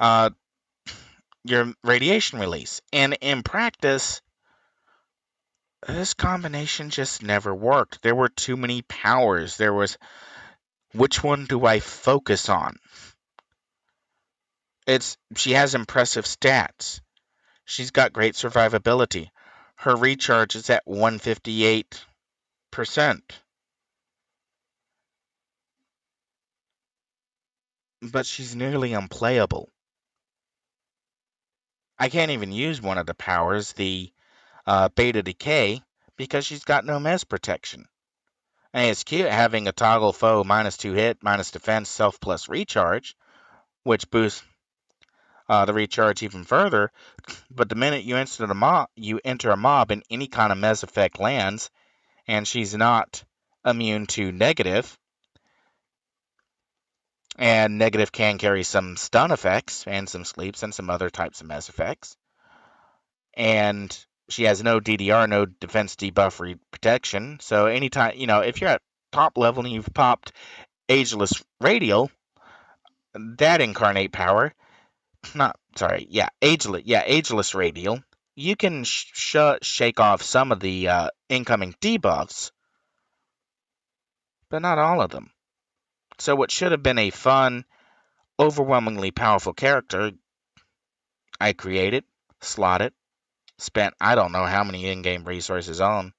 uh, your radiation release. And in practice, this combination just never worked. There were too many powers. There was, which one do I focus on? She has impressive stats. She's got great survivability. Her recharge is at 158%, but she's nearly unplayable. I can't even use one of the powers, the beta decay, because she's got no mez protection. And it's cute having a toggle foe -2 hit, minus defense, self plus recharge, which boosts the recharge even further. But the minute you enter a mob and any kind of mez effect lands, and she's not immune to negative, and negative can carry some stun effects and some sleeps and some other types of mez effects. And she has no DDR, no defense debuff protection. So anytime, if you're at top level and you've popped Ageless Radial, that incarnate power, Ageless Radial, you can shake off some of the incoming debuffs, but not all of them. So what should have been a fun, overwhelmingly powerful character, I created, slotted, spent I don't know how many in-game resources on,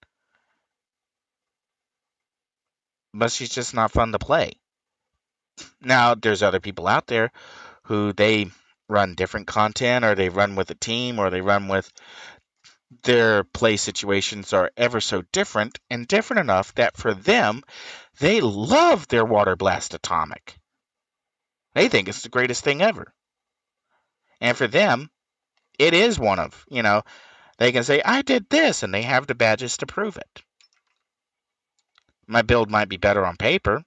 but she's just not fun to play. Now, there's other people out there who they run different content, or they run with a team, or they run with their play situations are ever so different, and different enough that for them, they love their Water Blast Atomic. They think it's the greatest thing ever. And for them, it is one of, they can say, I did this, and they have the badges to prove it. My build might be better on paper.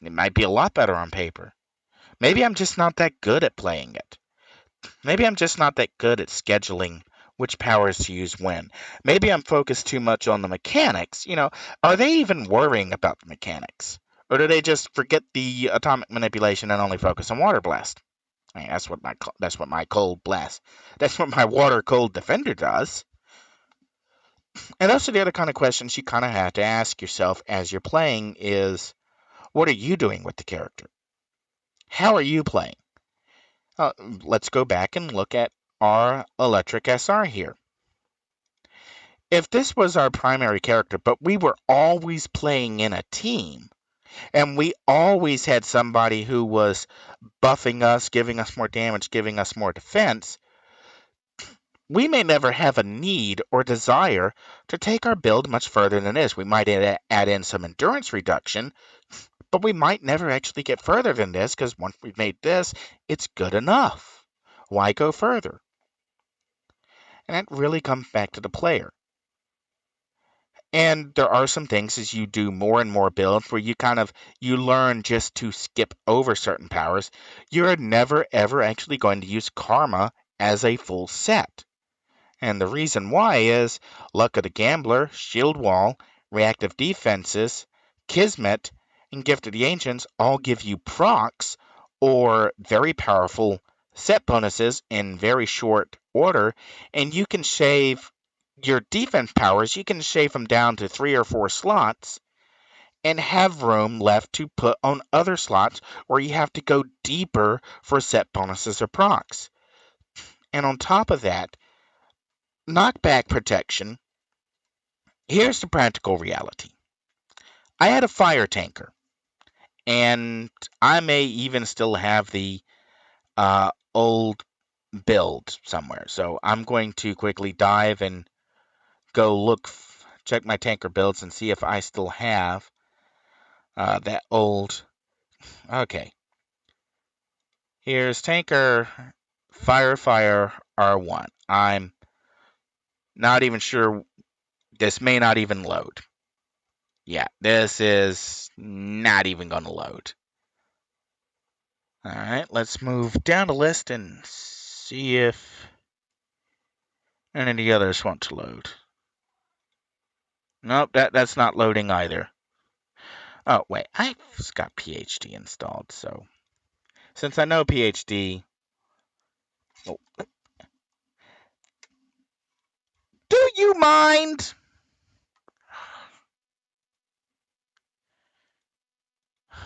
It might be a lot better on paper. Maybe I'm just not that good at playing it. Maybe I'm just not that good at scheduling which powers to use when. Maybe I'm focused too much on the mechanics. Are they even worrying about the mechanics? Or do they just forget the atomic manipulation and only focus on water blast? I mean, that's what my cold blast. That's what my water cold defender does. And those are the other kind of questions you kind of have to ask yourself as you're playing is, what are you doing with the character? How are you playing? Let's go back and look at our electric SR here. If this was our primary character, but we were always playing in a team, and we always had somebody who was buffing us, giving us more damage, giving us more defense, we may never have a need or desire to take our build much further than this. We might add in some endurance reduction, but we might never actually get further than this, because once we've made this, it's good enough. Why go further? And that really comes back to the player. And there are some things as you do more and more builds where you learn just to skip over certain powers. You're never ever actually going to use Karma as a full set. And the reason why is Luck of the Gambler, Shield Wall, Reactive Defenses, Kismet, and Gift of the Ancients all give you procs or very powerful set bonuses in very short order, and you can shave your defense powers, you can shave them down to 3 or 4 slots and have room left to put on other slots where you have to go deeper for set bonuses or procs. And on top of that, knockback protection. Here's the practical reality. I had a fire tanker, and I may even still have the old build somewhere. So I'm going to quickly dive and go check my tanker builds and see if I still have that old. Okay. Here's tanker fire R1. I'm not even sure. This may not even load. Yeah, this is not even going to load. All right, let's move down the list and see if any of the others want to load. Nope, that's not loading either. Oh, wait, I've got PhD installed, so Since I know PhD... Oh. Do you mind? I'm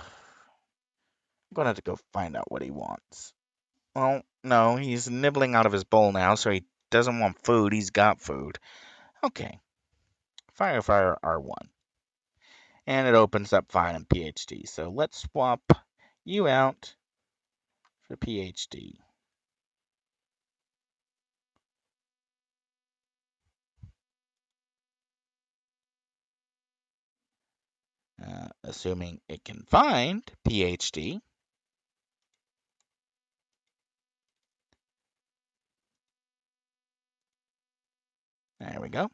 gonna have to go find out what he wants. Well, no, he's nibbling out of his bowl now, so he doesn't want food. He's got food. Okay. Fire R1. And it opens up fine in PhD. So let's swap you out for PhD. Assuming it can find PhD. There we go.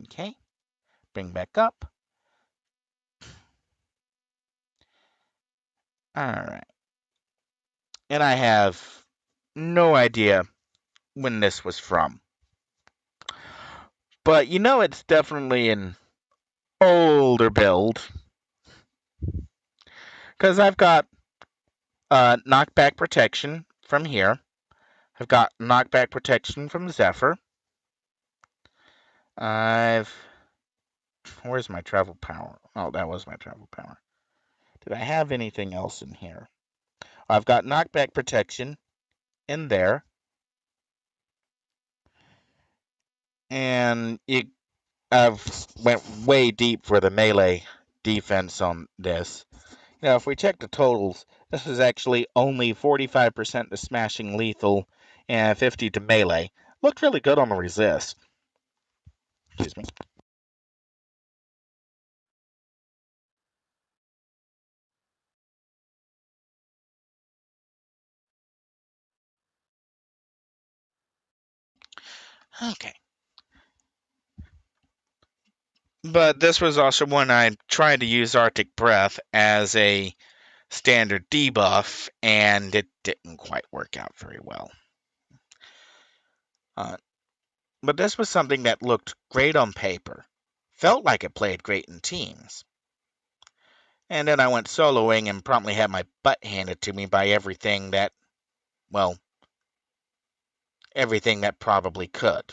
Okay. Bring back up. All right. And I have no idea when this was from. But you know it's definitely an older build. Because I've got knockback protection from here. I've got knockback protection from Zephyr. Where's my travel power? Oh, that was my travel power. Did I have anything else in here? I've got knockback protection in there. And I've went way deep for the melee defense on this. Now, if we check the totals, this is actually only 45% to smashing lethal and 50 to melee. Looked really good on the resist. Excuse me. Okay. But this was also when I tried to use Arctic Breath as a standard debuff, and it didn't quite work out very well. But this was something that looked great on paper, felt like it played great in teams. And then I went soloing and promptly had my butt handed to me by everything that probably could.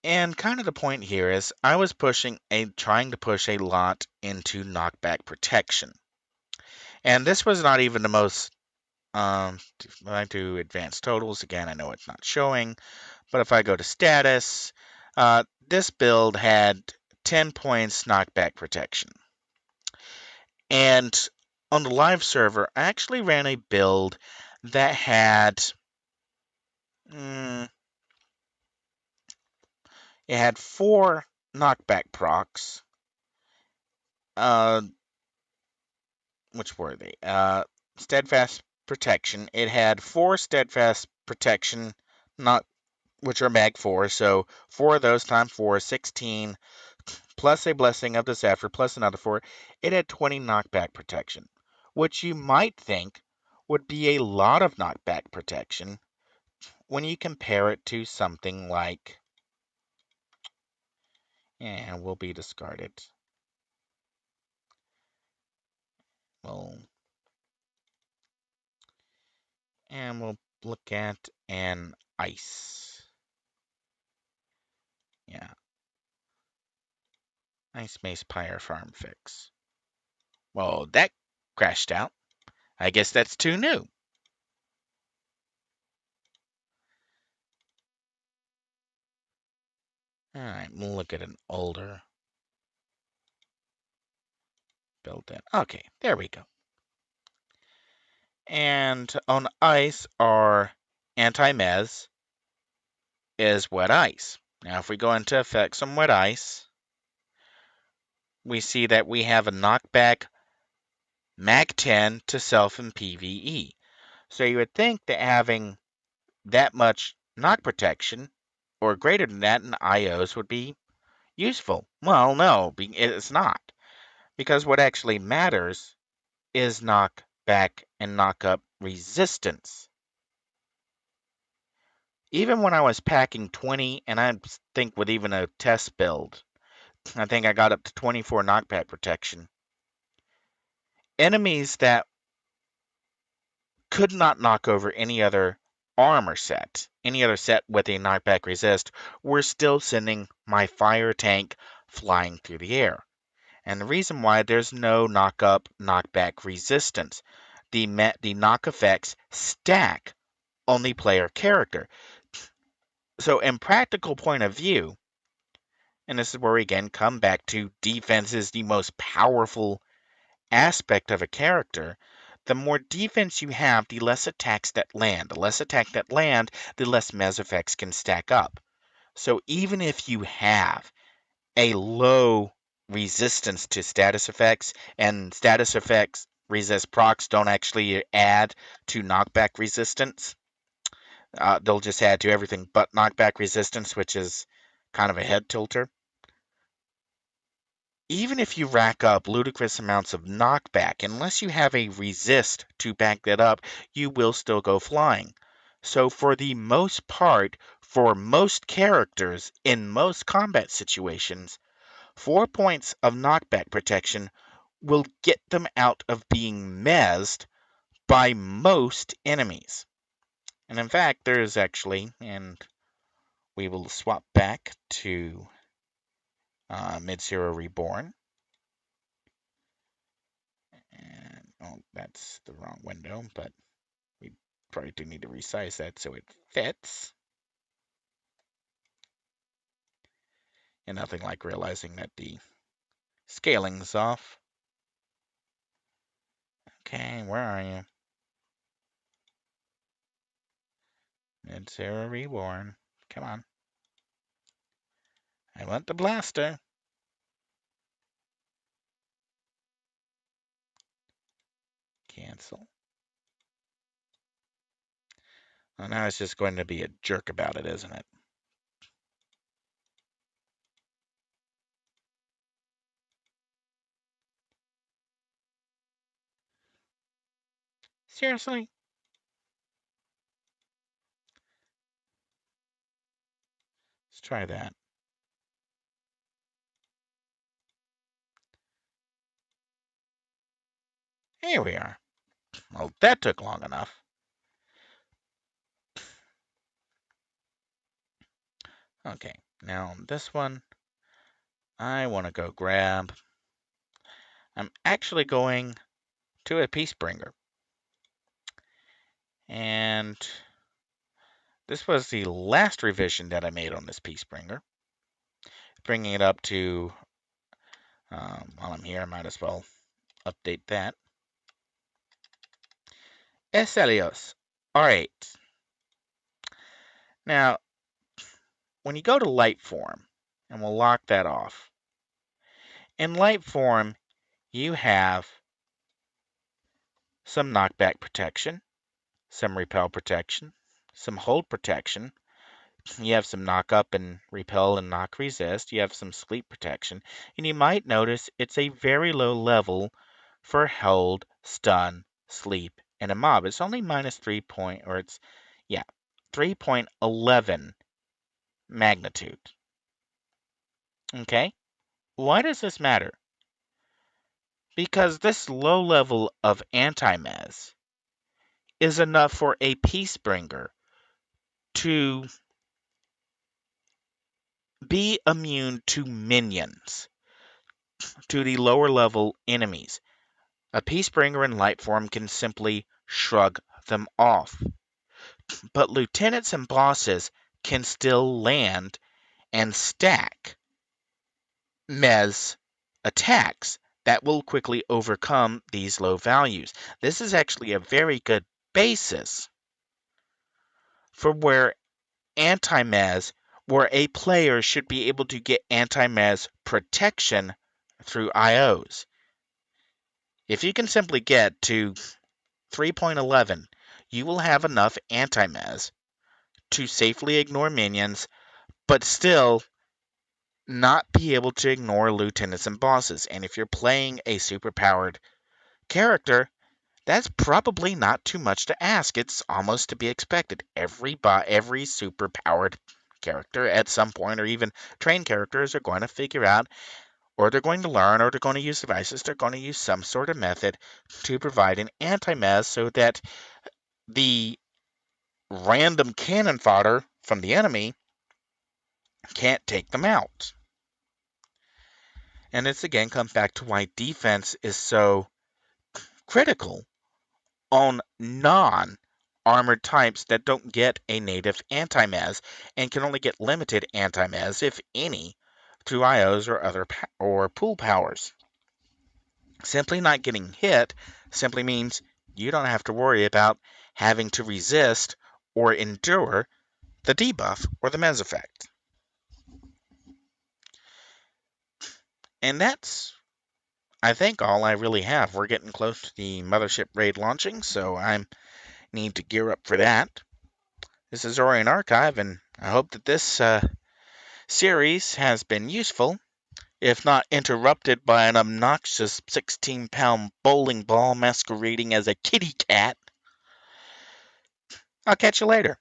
And kind of the point here is I was trying to push a lot into knockback protection. And this was not even the most, if I do advanced totals, again, I know it's not showing, but if I go to status, this build had 10 points knockback protection. And on the live server, I actually ran a build that had, it had 4 knockback procs. Which were they? Steadfast protection. It had 4 steadfast protection, not which are mag 4. So 4 of those times 4 is 16, plus a blessing of the Zephyr, plus another 4. It had 20 knockback protection, which you might think would be a lot of knockback protection when you compare it to something like, and will be discarded. Well, and we'll look at an ice. Yeah. Ice Mace Pyre Farm fix. Well, that crashed out. I guess that's too new. Alright, we'll look at an older build then. Okay, there we go. And on ice, our anti-mez is wet ice. Now, if we go into effects on wet ice, we see that we have a knockback mag 10 to self and PvE. So you would think that having that much knock protection, or greater than that in IOs, would be useful. Well, no, it's not. Because what actually matters is knockback and knock-up resistance. Even when I was packing 20, and I think with even a test build, I think I got up to 24 knockback protection. enemies that could not knock over any other armor set, any other set with a knockback resist, were still sending my fire tank flying through the air. And the reason why, there's no knock up, knockback resistance. The knock effects stack on the player character. So, in practical point of view, and this is where we again come back to defense is the most powerful aspect of a character. The more defense you have, the less attacks that land. The less attacks that land, the less mes effects can stack up. So even if you have a low resistance to status effects, and status effects resist procs don't actually add to knockback resistance, they'll just add to everything but knockback resistance, which is kind of a head tilter. Even if you rack up ludicrous amounts of knockback, unless you have a resist to back that up, you will still go flying. So, for the most part, for most characters in most combat situations, 4 points of knockback protection will get them out of being mezzed by most enemies. And in fact, there is actually, and we will swap back to Mid-Zero Reborn. And, oh, that's the wrong window, but we probably do need to resize that so it fits. And nothing like realizing that the scaling's off. Okay, where are you? Mid-Zero Reborn. Come on. I want the blaster. Cancel. Well, now it's just going to be a jerk about it, isn't it? Seriously? Let's try that. Here we are. Well, that took long enough. Okay, now this one, I want to go grab. I'm actually going to a Peacebringer. And this was the last revision that I made on this Peacebringer. Bringing it up to, while I'm here, I might as well update that. Eselios, R8. Now, when you go to light form, and we'll lock that off. In light form, you have some knockback protection, some repel protection, some hold protection. You have some knock up and repel and knock resist. You have some sleep protection. And you might notice it's a very low level for hold, stun, sleep, and a mob. It's only minus 3 point, or it's, yeah, 3.11 magnitude. Okay? Why does this matter? Because this low level of anti-mez is enough for a Peacebringer to be immune to minions, to the lower level enemies. A Peacebringer in light form can simply shrug them off. But lieutenants and bosses can still land and stack mez attacks that will quickly overcome these low values. This is actually a very good basis for where anti-mez, where a player should be able to get anti-mez protection through IOs. If you can simply get to 3.11, you will have enough anti-mez to safely ignore minions, but still not be able to ignore lieutenants and bosses. And if you're playing a superpowered character, that's probably not too much to ask. It's almost to be expected. Every superpowered character at some point, or even trained characters, are going to figure out or they're going to learn, or they're going to use devices, they're going to use some sort of method to provide an anti-mez so that the random cannon fodder from the enemy can't take them out. And this again comes back to why defense is so critical on non-armored types that don't get a native anti-mez and can only get limited anti-mez, if any, through IOs or other or pool powers. Simply not getting hit simply means you don't have to worry about having to resist or endure the debuff or the mez effect. And that's, I think, all I really have. We're getting close to the Mothership raid launching, so I need to gear up for that. This is Aurian Archive, and I hope that this series has been useful, if not interrupted by an obnoxious 16-pound bowling ball masquerading as a kitty cat. I'll catch you later.